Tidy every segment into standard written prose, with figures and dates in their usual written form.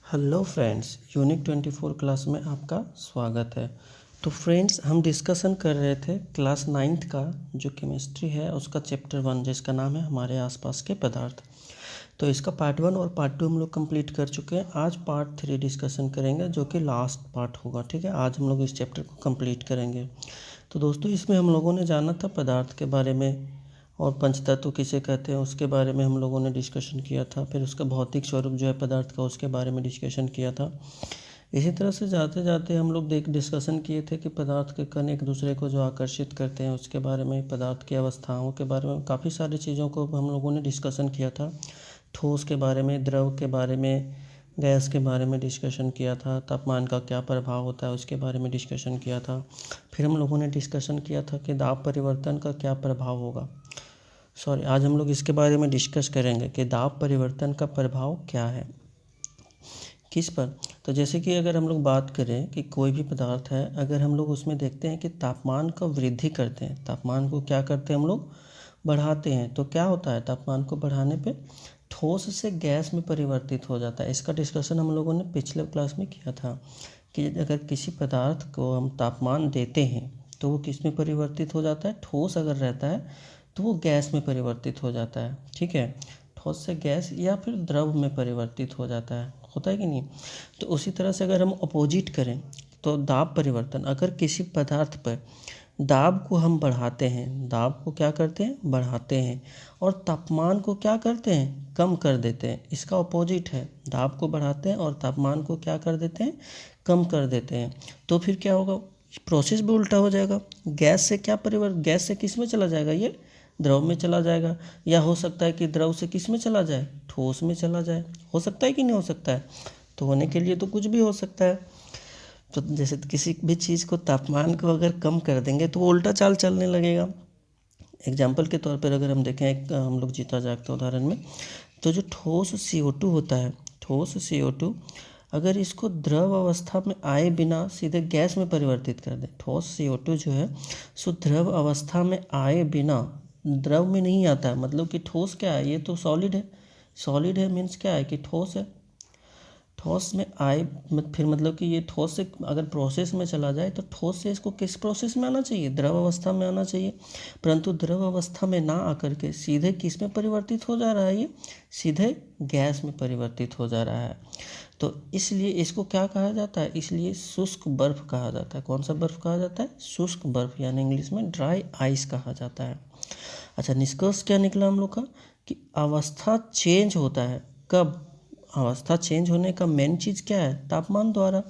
Hello friends, unique 24 class में आपका स्वागत है। तो फ्रेंड्स, हम डिस्कशन कर रहे थे क्लास 9th का जो केमिस्ट्री है उसका चैप्टर 1 जिसका नाम है हमारे आसपास के पदार्थ। तो इसका पार्ट 1 और पार्ट 2 हम लोग कंप्लीट कर चुके हैं। आज पार्ट 3 डिस्कशन करेंगे जो कि लास्ट पार्ट होगा। ठीक है, आज हम लोग इस चैप्टर को कंप्लीट करेंगे। तो दोस्तों, इसमें हम लोगों ने जाना था पदार्थ के बारे में और पंचतत्व किसे कहते हैं उसके बारे में हम लोगों ने डिस्कशन किया था। फिर उसका भौतिक स्वरूप जो है पदार्थ का उसके बारे में डिस्कशन किया था। इसी तरह से जाते जाते हम लोग डिस्कशन किए थे कि पदार्थ के कण एक दूसरे को जो आकर्षित करते हैं उसके बारे में, पदार्थ की अवस्थाओं के बारे में, काफ़ी सारी चीज़ों को हम लोगों ने डिस्कशन किया था। ठोस के बारे में, द्रव के बारे में, गैस के बारे में डिस्कशन किया था। तापमान का क्या प्रभाव होता है उसके बारे में डिस्कशन किया था। फिर हम लोगों ने डिस्कशन किया था कि दाब परिवर्तन का क्या प्रभाव होगा। आज हम लोग इसके बारे में डिस्कस करेंगे कि दाब परिवर्तन का प्रभाव क्या है, किस पर। तो जैसे कि अगर हम लोग बात करें कि कोई भी पदार्थ है, अगर हम लोग उसमें देखते हैं कि तापमान का वृद्धि करते हैं, तापमान को क्या करते हैं हम लोग, बढ़ाते हैं, तो क्या होता है, तापमान को बढ़ाने पे ठोस से गैस में परिवर्तित हो जाता है। इसका डिस्कशन हम लोगों ने पिछले क्लास में किया था कि अगर किसी पदार्थ को हम तापमान देते हैं तो वो किस में परिवर्तित हो जाता है, ठोस अगर रहता है तो वो गैस में परिवर्तित हो जाता है। ठीक है, ठोस से गैस या फिर द्रव में परिवर्तित हो जाता है, होता है कि नहीं। तो उसी तरह से अगर हम अपोजिट करें तो दाब परिवर्तन, अगर किसी पदार्थ पर दाब को हम बढ़ाते हैं, दाब को क्या करते हैं, बढ़ाते हैं, और तापमान को क्या करते हैं, कम कर देते हैं। इसका अपोजिट है, दाब को बढ़ाते हैं और तापमान को क्या कर देते हैं, कम कर देते हैं। तो फिर क्या होगा, प्रोसेस भी उल्टा हो जाएगा। गैस से किस में चला जाएगा, ये द्रव में चला जाएगा। या हो सकता है कि द्रव से किस में चला जाए, ठोस में चला जाए। हो सकता है कि नहीं हो सकता है। तो होने के लिए तो कुछ भी हो सकता है। तो जैसे किसी भी चीज़ को, तापमान को अगर कम कर देंगे तो वो उल्टा चाल चलने लगेगा। एग्जाम्पल के तौर पर अगर हम देखें, एक हम लोग जीता जागता उदाहरण में, तो जो ठोस CO2 होता है, ठोस CO2 अगर इसको द्रव अवस्था में आए बिना सीधे गैस में परिवर्तित कर दें, ठोस CO2 जो है सो द्रव अवस्था में आए बिना, द्रव में नहीं आता है, मतलब कि ठोस क्या है, ये तो सॉलिड है। सॉलिड है मीन्स क्या है कि ठोस है। ठोस में आए फिर मतलब कि ये ठोस से अगर प्रोसेस में चला जाए तो ठोस से इसको किस प्रोसेस में आना चाहिए, द्रव अवस्था में आना चाहिए। परंतु द्रव अवस्था में ना आकर के सीधे किस में परिवर्तित हो जा रहा है, ये सीधे गैस में परिवर्तित हो जा रहा है। तो इसलिए इसको क्या कहा जाता है, इसलिए शुष्क बर्फ कहा जाता है। कौन सा बर्फ कहा जाता है, शुष्क बर्फ, यानी इंग्लिश में ड्राई आइस कहा जाता है। अच्छा, निष्कर्ष क्या निकला हम लोग का कि अवस्था चेंज होता है। कब, अवस्था चेंज होने का मेन चीज़ क्या है, तापमान द्वारा।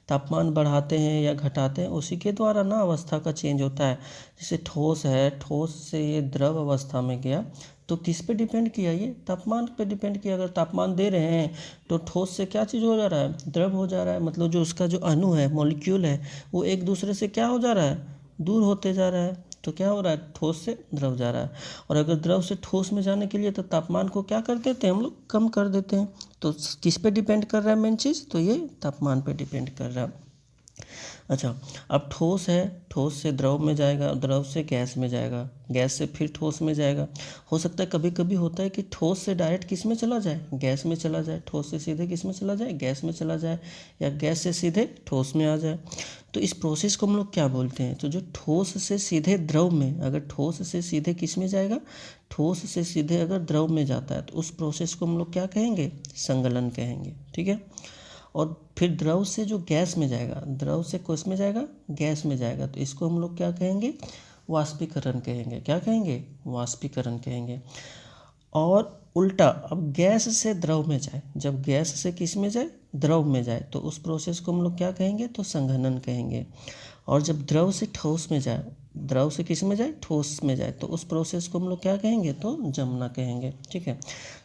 तापमान बढ़ाते हैं या घटाते हैं, उसी के द्वारा ना अवस्था का चेंज होता है। जैसे ठोस है, ठोस से ये द्रव अवस्था में गया तो किस पे डिपेंड किया, ये तापमान पे डिपेंड किया। अगर तापमान दे रहे हैं तो ठोस से क्या चीज़ हो जा रहा है, द्रव हो जा रहा है। मतलब जो उसका जो अणु है, मॉलिक्यूल है, वो एक दूसरे से क्या हो जा रहा है, दूर होते जा रहा है। तो क्या हो रहा है, ठोस से द्रव जा रहा है। और अगर द्रव से ठोस में जाने के लिए तो तापमान को क्या कर देते हैं हम लोग, कम कर देते हैं। तो किस पे डिपेंड कर रहा है मेन चीज़, तो ये तापमान पे डिपेंड कर रहा है। अच्छा, अब ठोस है, ठोस से द्रव में जाएगा, द्रव से गैस में जाएगा, गैस से फिर ठोस में जाएगा। हो सकता है कभी कभी होता है कि ठोस से डायरेक्ट किस में चला जाए, गैस में चला जाए। ठोस से सीधे किस में चला जाए, गैस में चला जाए, या गैस से सीधे ठोस में आ जाए। तो इस प्रोसेस को हम लोग क्या बोलते हैं, तो जो ठोस से सीधे द्रव में, अगर ठोस से सीधे किस में जाएगा, ठोस से सीधे अगर द्रव में जाता है तो उस प्रोसेस को हम लोग क्या कहेंगे, संगलन कहेंगे। ठीक है, और फिर द्रव से जो गैस में जाएगा, द्रव से किस में जाएगा, गैस में जाएगा, तो इसको हम लोग क्या कहेंगे, वाष्पीकरण कहेंगे। क्या कहेंगे, वाष्पीकरण कहेंगे। और उल्टा, अब गैस से द्रव में जाए, जब गैस से किस में जाए, द्रव में जाए, तो उस प्रोसेस को हम लोग क्या कहेंगे, तो संघनन कहेंगे। और जब द्रव से ठोस में जाए, द्रव से किस में जाए, ठोस में जाए, तो उस प्रोसेस को हम लोग क्या कहेंगे, तो जमना कहेंगे। ठीक है,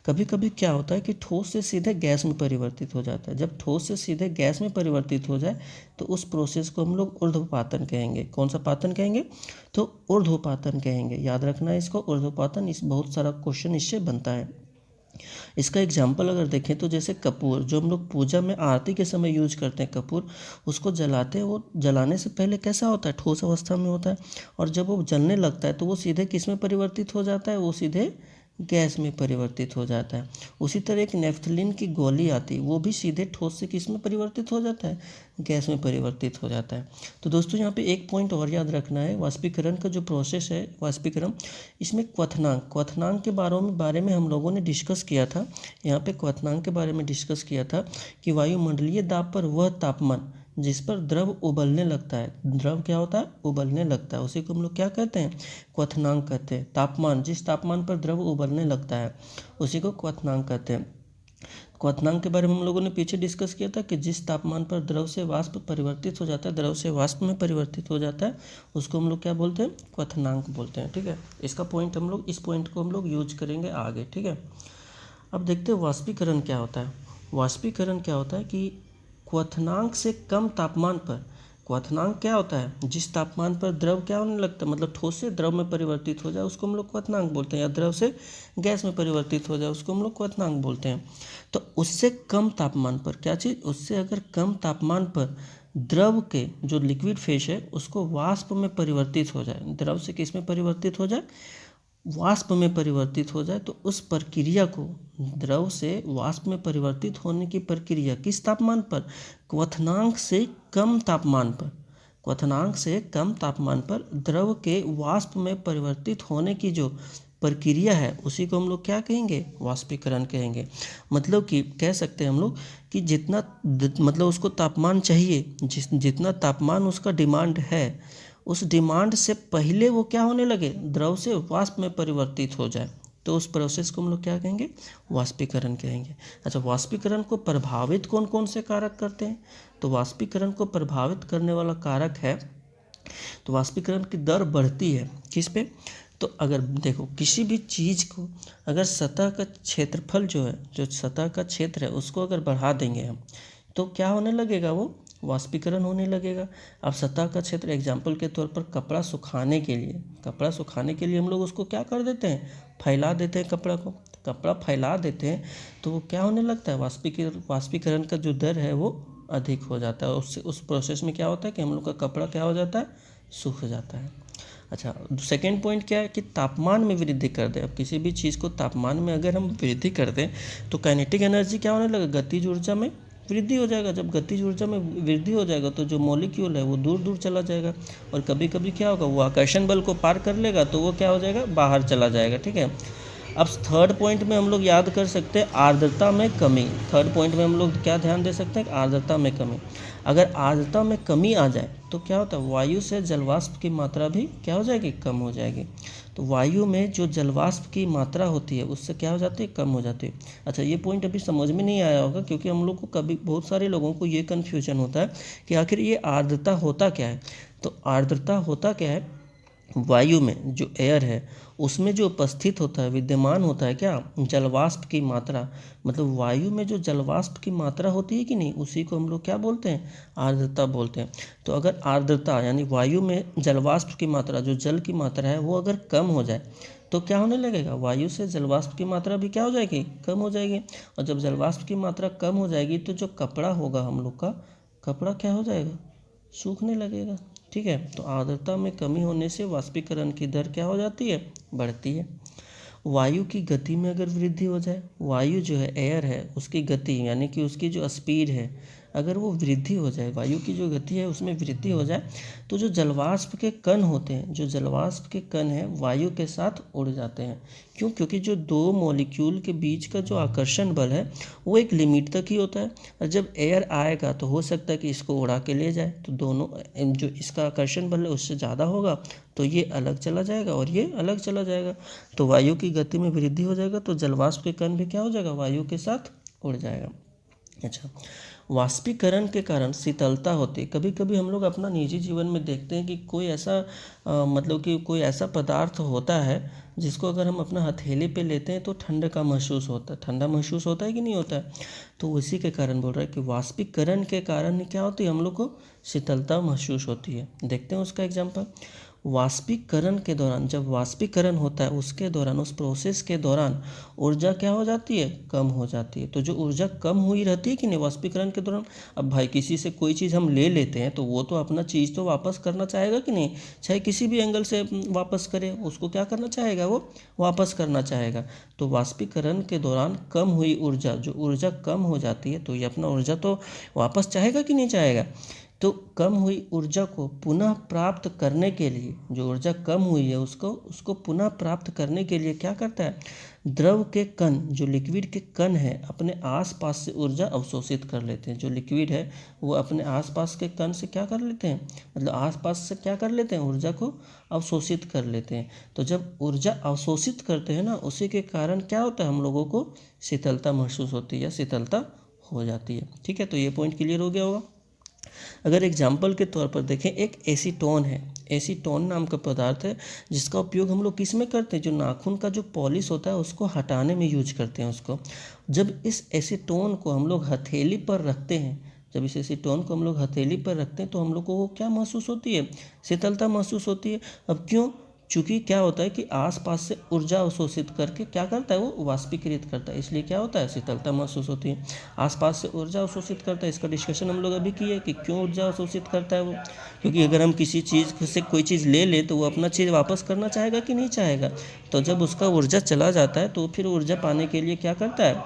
कभी कभी क्या होता है कि ठोस से सीधे गैस में परिवर्तित हो जाता है। जब ठोस से सीधे गैस में परिवर्तित हो जाए तो उस प्रोसेस को हम लोग ऊर्ध्वपातन कहेंगे। कौन सा पातन कहेंगे, तो ऊर्ध्वपातन कहेंगे। याद रखना है इसको, ऊर्ध्वपातन। इस बहुत सारा क्वेश्चन इससे बनता है। इसका एग्जाम्पल अगर देखें तो जैसे कपूर, जो हम लोग पूजा में आरती के समय यूज करते हैं, कपूर, उसको जलाते हैं, वो जलाने से पहले कैसा होता है, ठोस अवस्था में होता है। और जब वो जलने लगता है तो वो सीधे किस में परिवर्तित हो जाता है, वो सीधे गैस में परिवर्तित हो जाता है। उसी तरह एक नेफ्थलीन की गोली आती है, वो भी सीधे ठोस से किस में परिवर्तित हो जाता है, गैस में परिवर्तित हो जाता है। तो दोस्तों यहाँ पे एक पॉइंट और याद रखना है, वाष्पीकरण का जो प्रोसेस है वाष्पीकरण, इसमें क्वथनांक के बारे में हम लोगों ने डिस्कस किया था। यहाँ पे क्वथनांक के बारे में डिस्कस किया था कि वायुमंडलीय दाब पर वह तापमान जिस पर द्रव उबलने लगता है, द्रव क्या होता है, उबलने लगता है, उसी को हम लोग क्या कहते हैं, क्वथनांक कहते हैं। तापमान, जिस तापमान पर द्रव उबलने लगता है उसी को क्वथनांक कहते हैं। क्वथनांक के बारे में हम लोगों ने पीछे डिस्कस किया था कि जिस तापमान पर द्रव से वाष्प परिवर्तित हो जाता है, द्रव से वाष्प में परिवर्तित हो जाता है, उसको हम लोग क्या बोलते हैं, क्वथनांक बोलते हैं। ठीक है, इसका पॉइंट हम लोग, इस पॉइंट को हम लोग यूज करेंगे आगे। ठीक है, अब देखते हैं वाष्पीकरण क्या होता है। वाष्पीकरण क्या होता है कि क्वथनांक से कम तापमान पर, क्वथनांक क्या होता है, जिस तापमान पर द्रव क्या होने लगता है, मतलब ठोस से द्रव में परिवर्तित हो जाए उसको हम लोग क्वथनांक बोलते हैं, या द्रव से गैस में परिवर्तित हो जाए उसको हम लोग क्वथनांक बोलते हैं। तो उससे कम तापमान पर क्या चीज़, उससे अगर कम तापमान पर द्रव के जो लिक्विड फेस है उसको वाष्प में परिवर्तित हो जाए, द्रव से किस में परिवर्तित हो जाए, वाष्प में परिवर्तित हो जाए, तो उस प्रक्रिया को, द्रव से वाष्प में परिवर्तित होने की प्रक्रिया किस तापमान पर, क्वथनांक से कम तापमान पर, क्वथनांक से कम तापमान पर द्रव के वाष्प में परिवर्तित होने की जो प्रक्रिया है उसी को हम लोग क्या कहेंगे, वाष्पीकरण कहेंगे। मतलब कि कह सकते हैं हम लोग कि जितना मतलब उसको तापमान चाहिए, जितना तापमान उसका डिमांड है, उस डिमांड से पहले वो क्या होने लगे, द्रव से वाष्प में परिवर्तित हो जाए, तो उस प्रोसेस को हम लोग क्या कहेंगे, वाष्पीकरण कहेंगे। अच्छा, वाष्पीकरण को प्रभावित कौन कौन से कारक करते हैं, तो वाष्पीकरण को प्रभावित करने वाला कारक है, तो वाष्पीकरण की दर बढ़ती है किस पे, तो अगर देखो किसी भी चीज़ को अगर सतह का क्षेत्रफल जो है, जो सतह का क्षेत्र है उसको अगर बढ़ा देंगे हम, तो क्या होने लगेगा, वो वाष्पीकरण होने लगेगा। अब सतह का क्षेत्र, एग्जाम्पल के तौर पर कपड़ा सुखाने के लिए हम लोग उसको क्या कर देते हैं, फैला देते हैं कपड़ा फैला देते हैं, तो वो क्या होने लगता है, वाष्पीकरण का जो दर है वो अधिक हो जाता है। उससे उस प्रोसेस में क्या होता है कि हम लोग का कपड़ा क्या हो जाता है, सूख जाता है। अच्छा, सेकेंड पॉइंट क्या है कि तापमान में वृद्धि कर दे। अब किसी भी चीज़ को तापमान में अगर हम वृद्धि कर दें तो काइनेटिक एनर्जी क्या होने लगेगा, गतिज ऊर्जा में वृद्धि हो जाएगा। जब गतिज ऊर्जा में वृद्धि हो जाएगा तो जो मॉलिक्यूल है वो दूर दूर चला जाएगा, और कभी कभी क्या होगा, वो आकर्षण बल को पार कर लेगा तो वो क्या हो जाएगा, बाहर चला जाएगा। ठीक है, अब थर्ड पॉइंट में हम लोग याद कर सकते हैं आर्द्रता में कमी। थर्ड पॉइंट में हम लोग क्या ध्यान दे सकते हैं, आर्द्रता में कमी। अगर आर्द्रता में कमी आ जाए तो क्या होता है, वायु से जलवाष्प की मात्रा भी क्या हो जाएगी, कम हो जाएगी। तो वायु में जो जलवाष्प की मात्रा होती है उससे क्या हो जाती है, कम हो जाती है। अच्छा, ये पॉइंट अभी समझ में नहीं आया होगा, क्योंकि हम लोग को कभी, बहुत सारे लोगों को ये कन्फ्यूजन होता है कि आखिर ये आर्द्रता होता क्या है। तो आर्द्रता होता क्या है, वायु में जो एयर है उसमें जो उपस्थित होता है, विद्यमान होता है क्या, जलवाष्प की मात्रा, मतलब वायु में जो जलवाष्प की मात्रा होती है कि नहीं, उसी को हम लोग क्या बोलते हैं, आर्द्रता बोलते हैं। तो अगर आर्द्रता यानी वायु में जलवाष्प की मात्रा, जो जल की मात्रा है वो अगर कम हो जाए तो क्या होने लगेगा, वायु से जलवाष्प की मात्रा भी क्या हो जाएगी, कम हो जाएगी। और जब जलवाष्प की मात्रा कम हो जाएगी तो जो कपड़ा होगा हम लोग का, कपड़ा क्या हो जाएगा, सूखने लगेगा। ठीक है, तो आर्द्रता में कमी होने से वाष्पीकरण की दर क्या हो जाती है, बढ़ती है। वायु की गति में अगर वृद्धि हो जाए, वायु जो है, एयर है, उसकी गति यानी कि उसकी जो स्पीड है, अगर वो वृद्धि हो जाए, वायु की जो गति है उसमें वृद्धि हो जाए, तो जो जलवाष्प के कण होते हैं, जो जलवाष्प के कण हैं वायु के साथ उड़ जाते हैं। क्यों, क्योंकि जो दो मॉलिक्यूल के बीच का जो आकर्षण बल है वो एक लिमिट तक ही होता है, और जब एयर आएगा तो हो सकता है कि इसको उड़ा के ले जाए, तो दोनों जो इसका आकर्षण बल है उससे ज़्यादा होगा तो ये अलग चला जाएगा और ये अलग चला जाएगा। तो वायु की गति में वृद्धि हो जाएगा तो जलवाष्प के कण भी क्या हो जाएगा, वायु के साथ उड़ जाएगा। अच्छा, वाष्पीकरण के कारण शीतलता होती है। कभी कभी हम लोग अपना निजी जीवन में देखते हैं कि कोई ऐसा मतलब कि कोई ऐसा पदार्थ होता है जिसको अगर हम अपना हथेली पे लेते हैं तो ठंड का महसूस होता है, ठंडा महसूस होता है कि नहीं होता है। तो उसी के कारण बोल रहा है कि वाष्पीकरण के कारण क्या होती है, हम लोग को शीतलता महसूस होती है। देखते हैं उसका एग्जाम्पल। वाष्पीकरण के दौरान, जब वाष्पीकरण होता है उसके दौरान, उस प्रोसेस के दौरान ऊर्जा क्या हो जाती है, कम हो जाती है। तो जो ऊर्जा कम हुई रहती है कि नहीं वाष्पीकरण के दौरान, अब भाई किसी से कोई चीज़ हम ले लेते हैं तो वो तो अपना चीज़ तो वापस करना चाहेगा कि नहीं, चाहे किसी भी एंगल से वापस करे, उसको क्या करना चाहेगा, वो वापस करना चाहेगा। तो वाष्पीकरण के दौरान कम हुई ऊर्जा, जो ऊर्जा कम हो जाती है तो ये अपना ऊर्जा तो वापस चाहेगा कि नहीं चाहेगा। तो कम हुई ऊर्जा को पुनः प्राप्त करने के लिए, जो ऊर्जा कम हुई है उसको पुनः प्राप्त करने के लिए क्या करता है, द्रव के कण, जो लिक्विड के कण है, अपने आसपास से ऊर्जा अवशोषित कर लेते हैं। जो लिक्विड है वो अपने आसपास के कण से क्या कर लेते हैं, मतलब आसपास से क्या कर लेते हैं, ऊर्जा को अवशोषित कर लेते हैं। तो जब ऊर्जा अवशोषित करते हैं ना, उसी के कारण क्या होता है, हम लोगों को शीतलता महसूस होती है या शीतलता हो जाती है। ठीक है, तो ये पॉइंट क्लियर हो गया होगा। अगर एग्जाम्पल के तौर पर देखें, एक एसीटोन है, एसीटोन नाम का पदार्थ है जिसका उपयोग हम लोग किस में करते हैं, जो नाखून का जो पॉलिश होता है उसको हटाने में यूज करते हैं उसको। जब इस एसीटोन को हम लोग हथेली पर रखते हैं, जब इस एसीटोन को हम लोग हथेली पर रखते हैं तो हम लोग को वो क्या महसूस होती है, शीतलता महसूस होती है। अब क्यों, चूँकि क्या होता है कि आसपास से ऊर्जा अवशोषित करके क्या करता है, वो वाष्पीकृत करता है, इसलिए क्या होता है, शीतलता महसूस होती है। आसपास से ऊर्जा अवशोषित करता है, इसका डिस्कशन हम लोग अभी किए कि क्यों ऊर्जा अवशोषित करता है वो, क्योंकि अगर हम किसी चीज़ से कोई चीज़ ले ले तो वो अपना चीज़ वापस करना चाहेगा कि नहीं चाहेगा। तो जब उसका ऊर्जा चला जाता है तो फिर ऊर्जा पाने के लिए क्या करता है,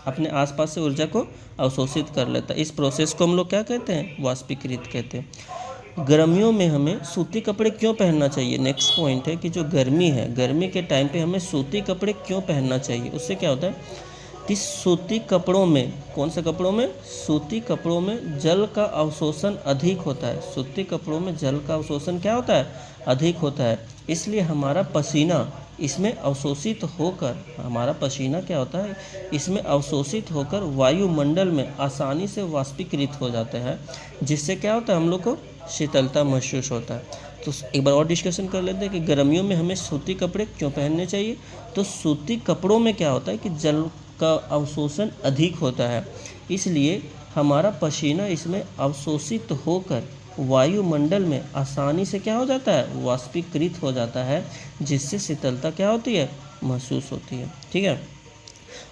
अपने आसपास से ऊर्जा को अवशोषित कर लेता है। इस प्रोसेस को हम लोग क्या कहते हैं, वाष्पीकृत कहते हैं। गर्मियों में हमें सूती कपड़े क्यों पहनना चाहिए, नेक्स्ट पॉइंट है कि जो गर्मी है, गर्मी के टाइम पे हमें सूती कपड़े क्यों पहनना चाहिए। उससे क्या होता है कि सूती कपड़ों में, कौन से कपड़ों में, सूती कपड़ों में जल का अवशोषण अधिक होता है। सूती कपड़ों में जल का अवशोषण क्या होता है, अधिक होता है। इसलिए हमारा पसीना इसमें अवशोषित होकर, हमारा पसीना क्या होता है, इसमें अवशोषित होकर वायुमंडल में आसानी से वाष्पीकृत हो जाता है, जिससे क्या होता है, हम लोग को शीतलता महसूस होता है। तो एक बार और डिस्कशन कर लेते हैं कि गर्मियों में हमें सूती कपड़े क्यों पहनने चाहिए। तो सूती कपड़ों में क्या होता है कि जल का अवशोषण अधिक होता है, इसलिए हमारा पसीना इसमें अवशोषित होकर वायुमंडल में आसानी से क्या हो जाता है, वाष्पीकृत हो जाता है, जिससे शीतलता क्या होती है, महसूस होती है। ठीक है,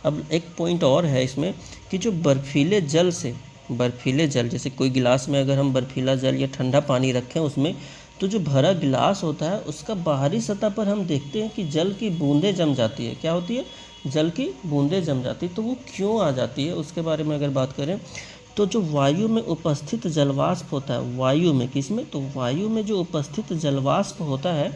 अब एक पॉइंट और है इसमें कि जो बर्फीले जल से, बर्फीले जल, जैसे कोई गिलास में अगर हम बर्फीला जल या ठंडा पानी रखें उसमें, तो जो भरा गिलास होता है उसका बाहरी सतह पर हम देखते हैं कि जल की बूंदें जम जाती है। क्या होती है, जल की बूंदें जम जाती है। तो वो क्यों आ जाती है उसके बारे में अगर बात करें तो जो वायु में उपस्थित जलवाष्प होता है, वायु में, किसमें, तो वायु में जो उपस्थित जलवाष्प होता है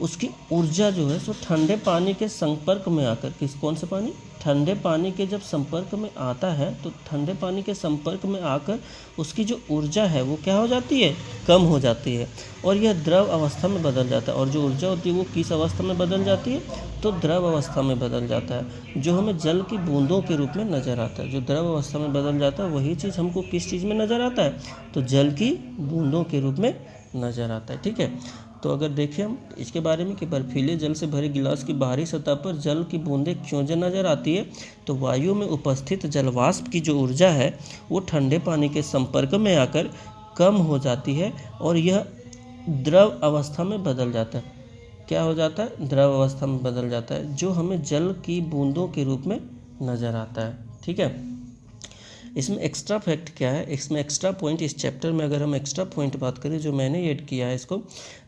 उसकी ऊर्जा जो है सो ठंडे पानी के संपर्क में आकर, कौन से पानी, ठंडे पानी के जब संपर्क में आता है तो ठंडे पानी के संपर्क में आकर उसकी जो ऊर्जा है वो क्या हो जाती है, कम हो जाती है, और यह द्रव अवस्था में बदल जाता है। और जो ऊर्जा होती है वो किस अवस्था में बदल जाती है, तो द्रव अवस्था में बदल जाता है, जो हमें जल की बूंदों के रूप में नज़र आता है। जो द्रव अवस्था में बदल जाता है वही चीज़ हमको किस चीज़ में नज़र आता है, तो जल की बूंदों के रूप में नज़र आता है। ठीक है, तो अगर देखें हम इसके बारे में कि बर्फीले जल से भरे गिलास की बाहरी सतह पर जल की बूंदें क्यों नज़र आती है, तो वायु में उपस्थित जलवाष्प की जो ऊर्जा है वो ठंडे पानी के संपर्क में आकर कम हो जाती है और यह द्रव अवस्था में बदल जाता है। क्या हो जाता है, द्रव अवस्था में बदल जाता है, जो हमें जल की बूंदों के रूप में नज़र आता है। ठीक है, इसमें एक्स्ट्रा फैक्ट क्या है, इसमें एक्स्ट्रा पॉइंट, इस चैप्टर में अगर हम एक्स्ट्रा पॉइंट बात करें जो मैंने ऐड किया है इसको,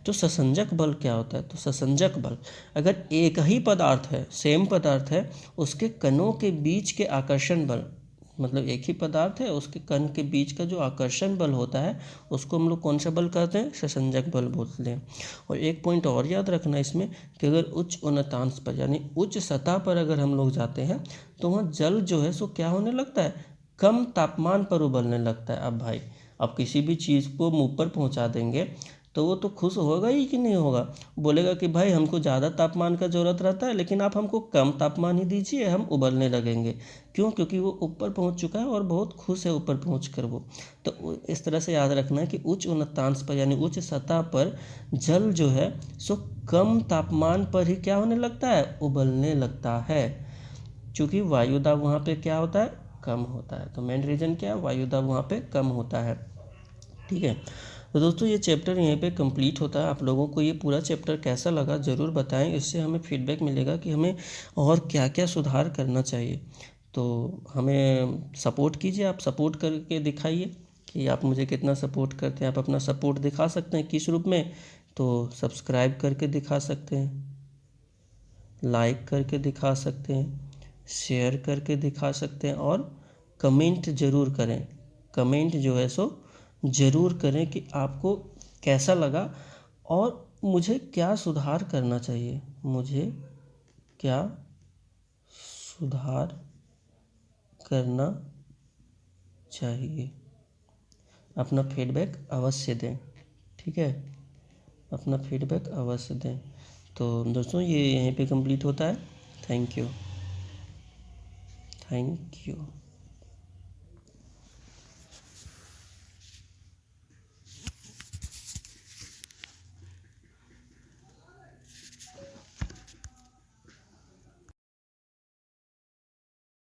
तो ससंजक बल क्या होता है। तो ससंजक बल, अगर एक ही पदार्थ है, सेम पदार्थ है, उसके कणों के बीच के आकर्षण बल, मतलब एक ही पदार्थ है उसके कण के बीच का जो आकर्षण बल होता है उसको हम लोग कौन सा बल कहते हैं, ससंजक बल बोलते हैं। और एक पॉइंट और याद रखना इसमें कि अगर उच्च उन्नतांश पर यानी उच्च सतह पर अगर हम लोग जाते हैं तो वहाँ जल जो है सो क्या होने लगता है, कम तापमान पर उबलने लगता है। अब भाई, अब किसी भी चीज़ को मुँह पर पहुँचा देंगे तो वो तो खुश होगा ही कि नहीं होगा, बोलेगा कि भाई हमको ज़्यादा तापमान का ज़रूरत रहता है लेकिन आप हमको कम तापमान ही दीजिए, हम उबलने लगेंगे। क्यों, क्योंकि वो ऊपर पहुंच चुका है और बहुत खुश है ऊपर पहुंच कर वो। तो इस तरह से याद रखना है कि उच्च उन्नतांश पर यानी उच्च सतह पर जल जो है सो कम तापमान पर ही क्या होने लगता है, उबलने लगता है, क्योंकि वायुदाब वहाँ पे क्या होता है, कम होता है। तो मेन रीज़न क्या है, वायुदाब वहाँ पे कम होता है। ठीक है, तो दोस्तों ये चैप्टर यहीं पे कंप्लीट होता है। आप लोगों को ये पूरा चैप्टर कैसा लगा ज़रूर बताएं, इससे हमें फीडबैक मिलेगा कि हमें और क्या क्या सुधार करना चाहिए। तो हमें सपोर्ट कीजिए, आप सपोर्ट करके दिखाइए कि आप मुझे कितना सपोर्ट करते हैं। आप अपना सपोर्ट दिखा सकते हैं किस रूप में, तो सब्सक्राइब करके दिखा सकते हैं, लाइक करके दिखा सकते हैं, शेयर करके दिखा सकते हैं और कमेंट ज़रूर करें। कमेंट जो है सो ज़रूर करें कि आपको कैसा लगा और मुझे क्या सुधार करना चाहिए, मुझे क्या सुधार करना चाहिए। अपना फीडबैक अवश्य दें, ठीक है, अपना फीडबैक अवश्य दें। तो दोस्तों ये यहीं पे कंप्लीट होता है। Thank you, thank you.